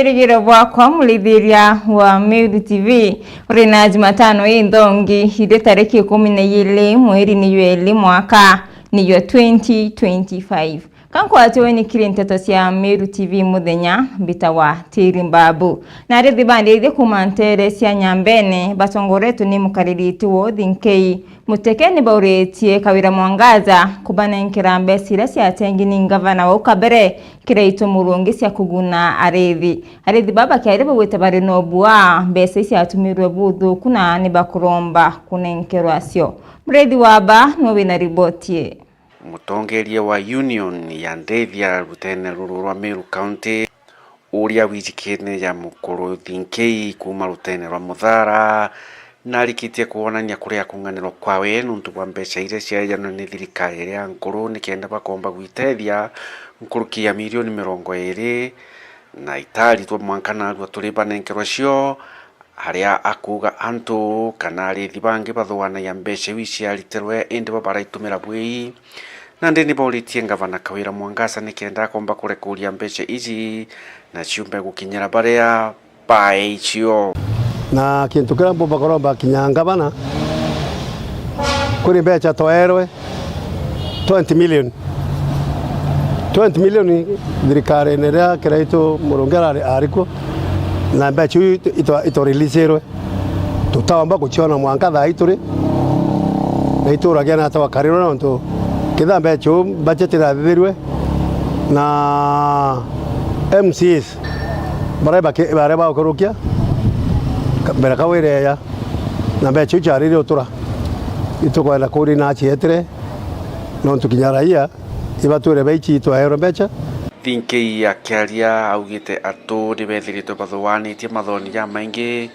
Bwirigiro bwakwa mulithiria wa Meru TV uri na Jumatano hii ndongi hide tariki 12 mweri ni yeli mwaka ni 2025 kankwatiwe ni kiri nteto cia Meru TV muthenya bitawa Tirimbabu na rithi bandi kumantere cia Nyambene batongoretu ni mukaririti wo thinkei mutekeni bauretie Kawira Mwangaza kubana inkirambe sira cia tengini ngavana wa Ukabere kireito murungi cia kuguna arithi baba kiari bwete bari no bua mbese cia tumirwe buthu kuna ni bakuromba kunenkerwa cio mrethi waba no wina ribotie mutongerie wa Union ya Ndethia rutene ruru rwa Meru County uria wijikene ya mukuru thinkei kuma rutene rwa Muthara na rikitie kuonania kuria kunganiro kwawe nuntu bwa mbeca ire cia yano ni thirikari ya nkuru ni kenda bakomba gwitethia nkurukia milioni 20 na itali twa mwankana rwa tulibanenkerwa cio haria akuga antu kana arithi bangi bathwana ya mbeca wiciariterwe indi babarayitumira bwei na ndini boritie ngavana Kawira Mwangaza ni kenda komba kurekuria mbeca ici na ciumbe gukinyira baria baicio na kintu kira bomba koromba kinyanga bana kuri mbeca toerwe 20 million thirikari nerea kiraito murungera ariko na mbeca ito releaserwe tutamba guchiona mwanka tha ituri na itura gena tawa kariro na nto kitha mbeca budget irathirwe na MCs bareba okurukia mbere Kawira ya na mbeca icarire utura itukwenda kuri na chietre no tukinyaraia ibature beichi twaero mbeca thinkei akiaria augite atu ni bethirito bathwanitie mathoni ya maingi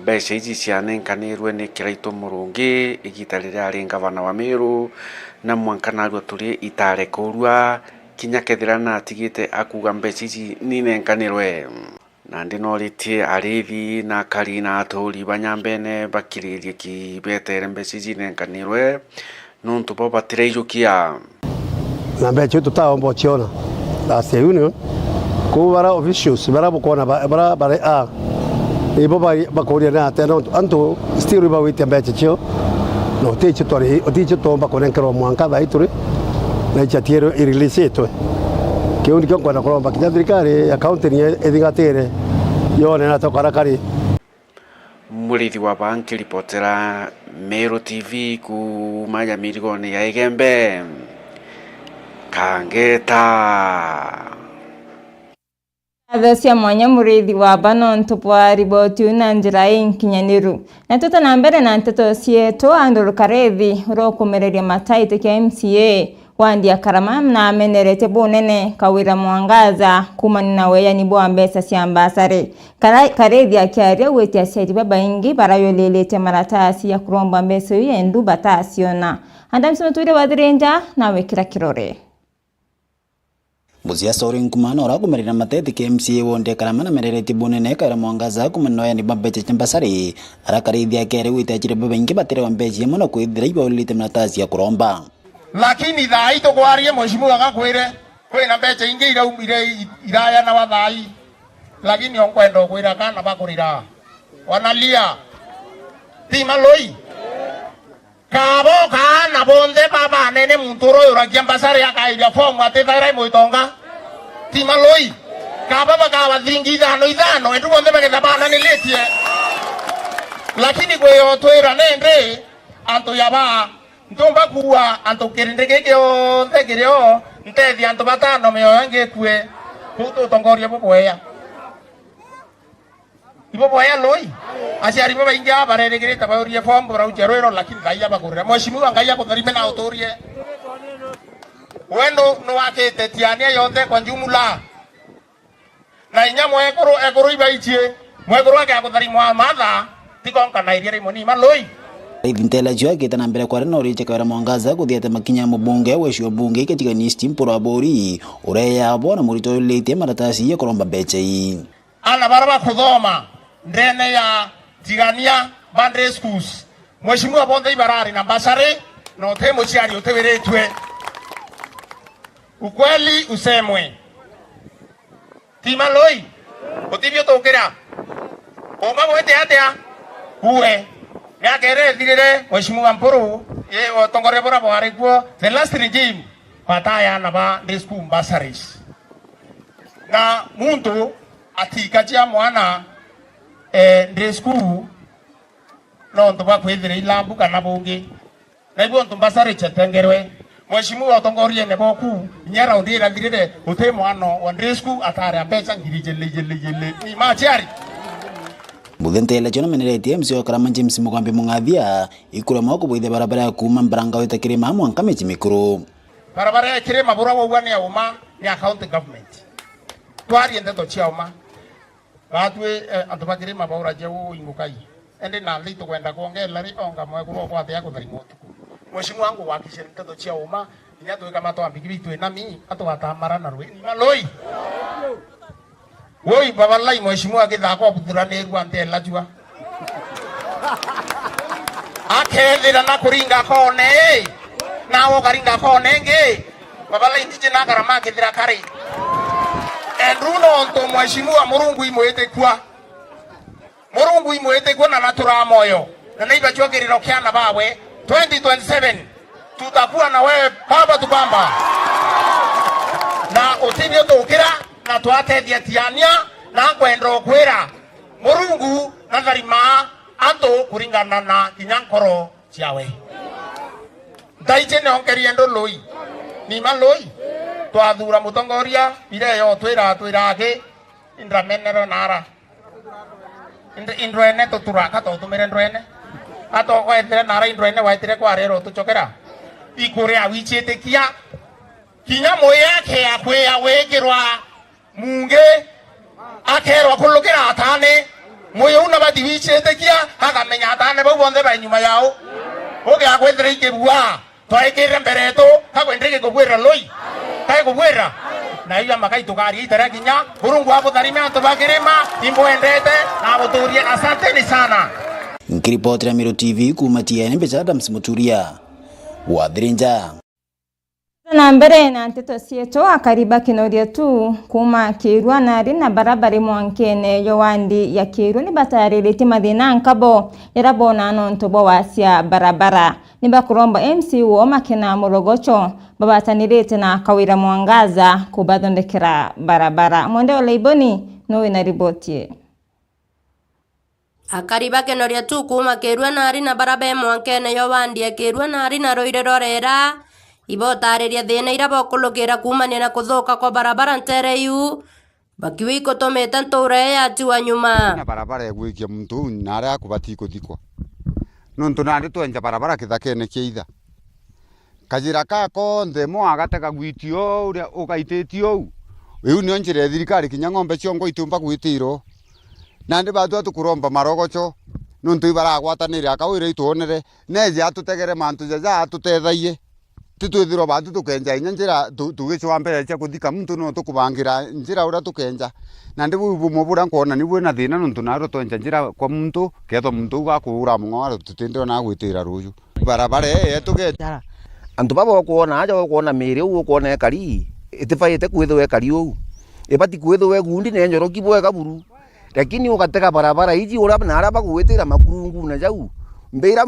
mbeca ici cianenkanirwe ni kiraito murungi igita riria ari ngavana wa Meru na mwankana rwa turi itare kurua kinya kethira na atigite akuga mbeca ici ni nenkanirwe na ndinoritie arithi na karina aturi banyambene bakiririe kibetere mbeca ici nenkanirwe nuntu bo batireijukia na mbeca tutaomba chiona last Union kubara officials bara bukona bara ibo bakoria na tena antu still ba wite mbeca cio no teche tori otiche tomba konenkero mwanka tha ituri na ichatiero irelease etwe kiundi kyo kwenda kuromba kinyathirikari account ni ethigatere yone na tokara kari murithi wa banki reportera Meru TV kumaya mirigoni ya Igembe Kangeta Adhasia mwanya murithi wa bano ntupwa riboti una njira inkinyaniru na tuta na mbere na nteto sieto anduru karethi urokumereria mataite kia MCA wandia karama na amenerete bunene Kawira Mwangaza kumani na weya ni bua mbesa si ambasare karethi akiaria weti asiari baba ingi barayo lelete maratasi ya kuromba mbesa yendu batasiona andamsimetuire wadirenja na wekira kirore Muzia story nkumana ora kumerera matete KMCA wonde karamana merereti bunene Kawira Mwangaza kumanoya ni bambeche chambasari arakarithia kere witachire babengi batire bambeche muno kwithira ibolite mnatazi ya kuromba lakini thai tukwarie mheshimiwa agakwire kwina mbeca ingi iraumire iraya na wathai lakini onkwenda kwira kana bakurira wanalia timaloi kabo kana bonde baba nene munturo yurakia mbasari akairia fomu atethara muitonga timaloi kabo bakawa thingi ithano endu bonde bagetha bana niletie lakini kweyo twira nende antu yaba ntomba kuwa antu kirindege kyo ntegireo ntethi antu batano meyo ngekue kuto tongoria bobweya ibobweya loi asiari baba ingia bareregere tabauri form bora ucherero lakini ngaiya bakurira mheshimiwa ngaiya kutharime na utorie wendo no akete tiania yonde kwa jumla na inyamo ekoro ibaichie mwekoro ake akutharimwa matha tikonka na iria rimoni maloi Ivintela jua kitana mbere kwa reno riche Kawira Mwangaza kuthiate makinya mubunge weshio bunge katika nisti mporo abori ureya abona murito lete maratasi ya kuromba mbeca ii ana baraba kuthoma ndene ya tigania bandre schools mheshimiwa bonde ibarari na basare no temo chiari uteweretwe ukweli usemwe timaloi utibio tukira uma mwete atia kuwe yakere thirire mheshimiwa Mpuru ye otongore bora bwari kuo the last regime pataya na ba school bursaries na muntu atikajia mwana school no ntuba kwithire ilambu kana bungi na ibo ntumbasari chetengerwe mheshimiwa otongorie ne boku nyara ndira thirire uте mwana wa school atare abecha ngiri jelle ni machiari Muthentele chona meneretie MC wa Karama James Mugambi Mungathia ikura moko bwithe barabara ya kuma Mbaranga wita Kirima mwanka mechi mikuru barabara ya Kirima bura wani ya uma ni county government twari ende to chia uma batwe antuba Kirima baura jewu ingukai ende na lito kwenda kuongela ri onga mwe kuro kwa thia kuthari mutuku mheshimiwa wangu wakishe ende to chia uma nya to kama to ambiki bitwe na mi atwatamara na rwe ni maloi woi babalai mheshimiwa githako buthurane rwa ntela jua akethira na kuringa kone nawo karinga kone nge babalai ndije na Karama kithira kari enduno nto mheshimiwa murungu imwete kwa na natura moyo na naiba chokiriro kiana bawe 2027 tutakuwa na wewe baba tubamba na utibio tukira na twatethia tiania na kwenda kwira murungu na tharima anto kuringana na kinyankoro ciawe ndaije ne onkerie ndo loi ni maloi twathura mutongoria ire yo twira ake indra menero nara indroene to turaka to tumere indroene ato kwa etere nara indroene wa etere kwa rero tuchokera ikore awichete kia kinya moya ke akwe awekirwa munge akerwa kulukira atane moyo una badiwichete kia akamenya atane babonde ba nyuma yao oge akwethire ikebua twaikire mbereto hakwendeke kubwera loi kai kubwera na hiyo makai tukari itara kinya burungu hapo tharime antu bakirima imboendete na buturie asanteni sana Nkiripoti ya Miro TV kumatia Mbecha Adams Muturia Wadhirinja na mbere na nteto sieto akariba kinoria tu kuma Kirwa nari na barabara mwankene yowandi ya Kirwa ni batareleti mathina nkabo yarabona nontobo wasia barabara niba kuromba MC wo makena Morogocho babatanirete na Kawira Mwangaza kubathondekera barabara mwende oleiboni nowe na riboti akariba kenoria tu kuma Kirwa nari na barabara mwankene yowandi ya Kirwa nari na roirerorera ibotareria thina ira bokulukira kumania na kuthuka kwa barabara ntereiu bakiwiko tometa nture ya tiwa nyuma na barabara ya gwikia muntu na ara kubati kuthikwa nontu nandi twenja barabara kithakene kiitha kajira kako ndemo agateka gwitio uria ugaititio riu ni onjire thirikari kinya ng'ombe ciongo itumba gwitiro nandi batu atukuromba Marogocho nontu ibaragwatanire akawire ituonere neje atutegere mantu jaja atutethaie tutwithiro batu tukenja inya njira tugichwa mbere cia kuthika muntu no tukubangira njira ura tukenja na ndi bumo bura nkona ni bwena thina nontu naro twenja njira kwa muntu ketho muntu gakura mung'ora tutinde na gwitira ruju barabara tugetara antu babo kuona aja kuona mere u kuona ekari itifaite kwithwe ekari u ibati kwithwe gundi ne njoro kibwega buru lakini ukateka barabara iji ura na araba gwitira makurungu na jau mbira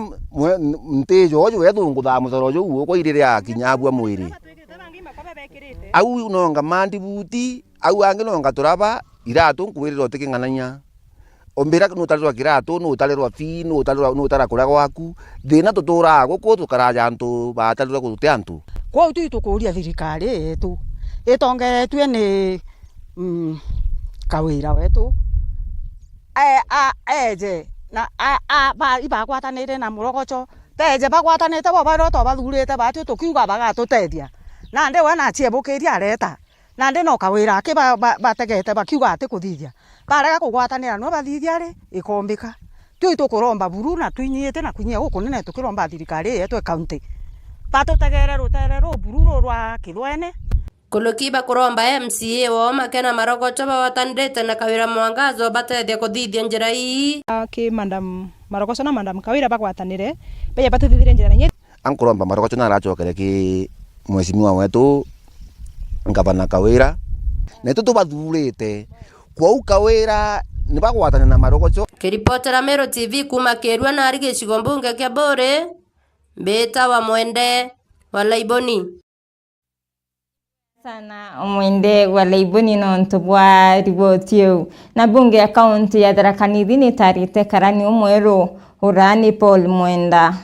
mtejo ojo wethungu tha muthorojo uo kwa irire akinyabua mwiri au nonga mandi buti au ange nonga turaba iratu nkwiriro tiking'ananya ombira no talirwa kiratu no talirwa fi no tarakura gwaku thina tutura guku tukaraja antu batalirwa kututia antu kwa tu tukuria thirikari yetu itongeretwe ni Kawira wetu eje na ibagwatanire na Morogocho teje bagwatanite bo baro to bathurite batyo tukiuga bagatutethia na ndi wana chiebukiria areta na ndi no Kawira ake bategete bakiuga ati kuthithia barega kugwatanira no bathithia ri ikombika tui tukuromba buru na tuinyite na kunyia guku nene tukiromba thirikari yetu county batutegere rutere ru buru rwa Kirwene kulukiba kuromba MCA wo makena Marogocho bawatanirete na Kawira Mwangaza batethia kuthithia njira ii ki Madam Marogocho na Madam Kawira bagwatanire beya batuthithire njira nyeti ankuromba Marogocho na arachokere ki mheshimiwa wetu Ngavana Kawira netu tubathurite kwa ukawira ni bagwatana na marogocho. Kiripotera Meru TV kuma Kerua na ari gicigo mbunge kia Bore, Mbita wa Mwende wa Laiboni. Sana Mwende wa Laiboni nonto bwa riboti eu na bunge ya kaunti ya Tharaka Nithi nitarite karani umweru urani Paul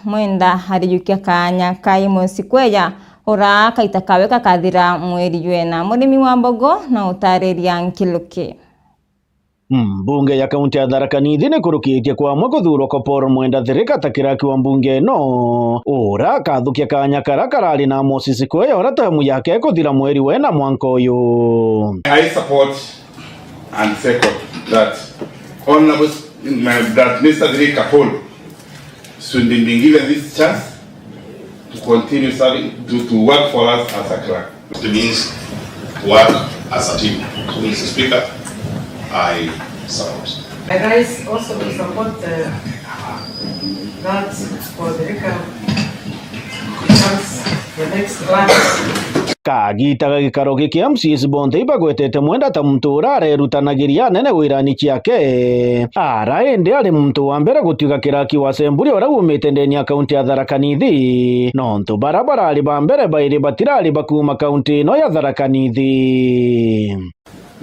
Mwenda hariyukia kanya kai Mosikweya ura kaitakaweka kathira mweri wena murimi wa mbogo na utareria Nkiluki. Mbunge ya kaunti ya Tharaka Nithi nikurukitie kwa kuthurwo kwa Paul Mwenda thirika takiraki wa mbunge no ura kathukia kanya karari na Mosikweya ura tamu yake kuthira mweri wena mwanka uyu. I support and second that honorable that Mr. Thirika Paul should be given this chance to continue serving, to work for us as a clerk. It means work as a team. So, Mr. Speaker, I support. I rise also to support that for Thirika becomes the next clerk. Kagitaga gikaro gikia MCS Bonte ibagwetete Mwenda ta muntu urarerutanagiria nene wirani ciake ara ende ari muntu wa mbere gutiga kiraki wa Semburi ora umite ndeni akaunti ya Tharaka Nithi nonto barabara ari ba mbere bairi batirari bakuma kaunti no ya Tharaka Nithi.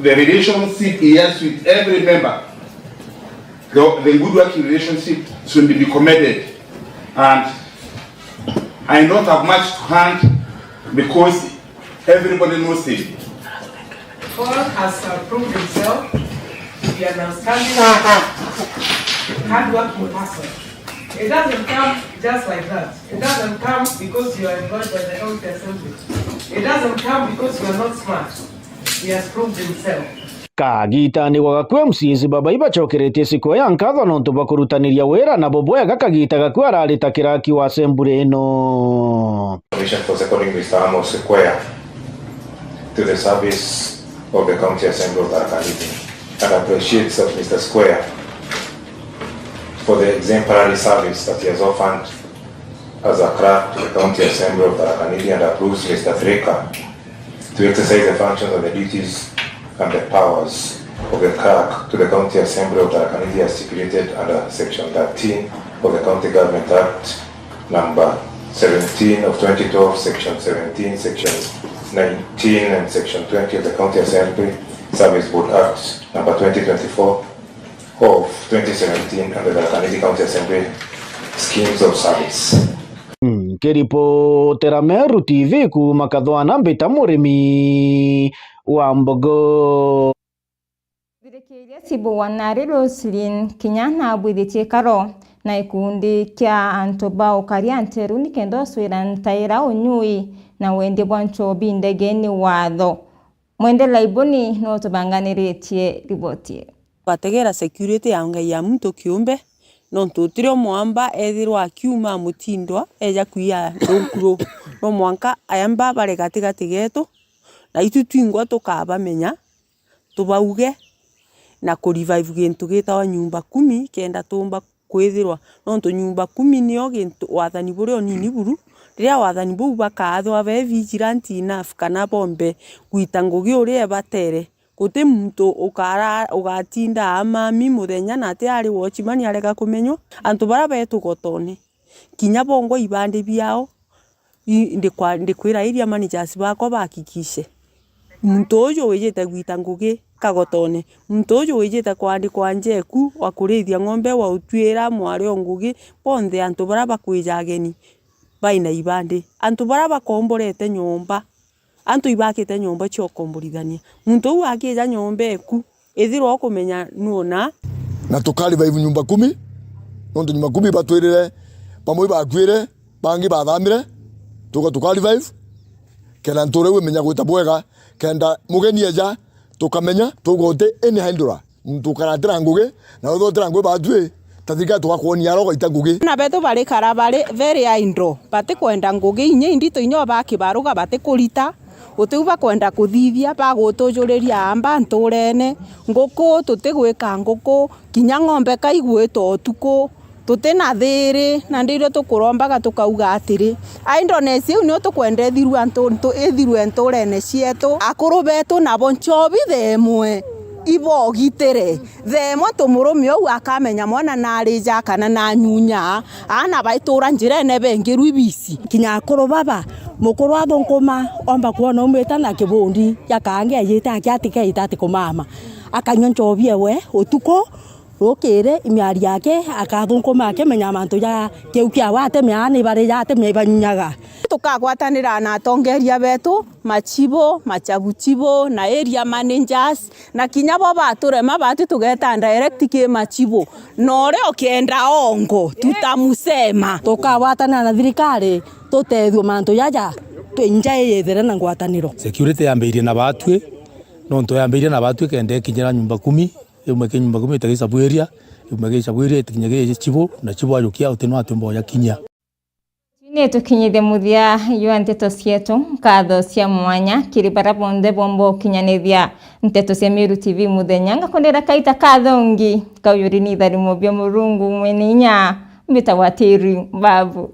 The relationship he has with every member, the good working relationship should be commended, and I don't have much to hand because everybody knows him. Paul has proved himself to be an outstanding, hard-working person. It doesn't come just like that. It doesn't come because you are employed by the county assembly. It doesn't come because you are not smart. He has proved himself. Kagita ni wagakwe MCS baba ibachokeretie Sikweya nkatho nonto bakurutaniria wera na Boboyaga kagita gakwe ararita kiraki wa Semburi no. Commission for supporting Mr. Amos Sikweya to the service of the County Assembly of Tharaka Nithi and appreciates of Mr. Sikweya for the exemplary service that he has offered as a clerk to the County Assembly of Tharaka Nithi and approves Mr. Thirika to exercise the functions and the duties and the powers of the clerk to the County Assembly of Tharaka Nithi as stipulated under Section 13 of the County Government Act number 17 of 2012, Section 17, Section 19 and Section 20 of the County Assembly Service Board Act number 2024 of 2017 and the Tharaka Nithi County Assembly Schemes of Service. Kiripotera Meru TV kuma Kathwana Mbita murimi wa mbogo. Thirekeria Sibu Wanari Roslyn Kinyana abwithitie karo na ikundi kia antoba ukaria nteru nikendo swira ntaira unyui na wende bwancho bindegeni watho. Mwende Laiboni no tubanganiretie riboti. Bategera security ya ngai ya muntu kiumbe no ntutire mwamba ethirwa akiuma mutindwa eja kuia ndokuro no mwanka ayamba bare gatigati geto na itu twingwa tukabamenya tubauge na ku revive gintu gitawa nyumba 10 kenda tumba kwithirwa no ntu nyumba 10 niyo gintu wathani buri onini buru ria wathani bu bakathwa be vigilante enough kana bombe kuita ngugi uri batere Kote muntu ugatinda amami muthenya na ati ari watchman areka kumenywo antu bara betu gotone kinya bongo ibande biao ndikwira iria managers bako bakikishe muntu uyu wejete gwita ngugi kagotone muntu uyu wejete kwandikwa njeku wa kurithia ng'ombe wa utwira mwari ngugi ponthe antu bara bakwijageni baina ibande antu bara bakomborete nyomba antu ibakite nyomba cio komborithania muntu u akija nyomba eku ethirwo kumenya nuona na tukali baivu nyumba 10 nonto nyumba 10 batwirire pamwe bakwire bangi bathamire tukali baivu kena ntore we menya gwita bwega kenda mugeni eja tukamenya tugote eni handura muntu karatira ngugi na uthotira ngugi batwi tathika twakuonia rogo itangugi na beto bari karabari very indo bati kwenda ngugi inye indito inyo bakibaruga bati kurita utuba kwenda kuthithia bagutujuriria amba nturene nguku tutigwika nguku kinya ng'ombe kaigwito utuku tutina thiri na ndiro tukurombaga tukauga atiri Indonesia ni tukwenda thiru antu ethirwe nturene cietu akuru betu na bonchobi themwe ibo gitere themo tumurume ou akamenya mwana nari jakana na nyunya ana baitura njire ne bengiru ibisi kinya koro baba mukuru athunkuma omba kuona umeta na kibundi yakange yita kyatike itati kumama akanywa nchovie we utuko rokere imiari yake akathũnkũma akĩmenya mantu ya kĩu kĩa wate meani bare yate mebanyaga tukagwatanĩra na atongeria betu machibo machabuchibo na area managers na kinya bo baturema bati tugeta direct ke machibo nore okienda ongo tutamusema tukagwatana na thirikari tutethio mantu yaja twinja yethere na ngwatanĩro security yambĩirie na batwe no nto yambĩirie na batwe kende kinyira nyumba 10 umeke nyumba 10 itagicabuiria umeke itikinyage chibo na chibo ajukia utino atumbo ya kinya Nĩ tukinyithie muthia yo nteto cietu katho cia mwanya kiri bara bonde bombo kinyanithia nteto cia Meru TV muthenya ngakondera kaita kathongi kauyuri ni thari mobia murungu mweninya mbita watiri babu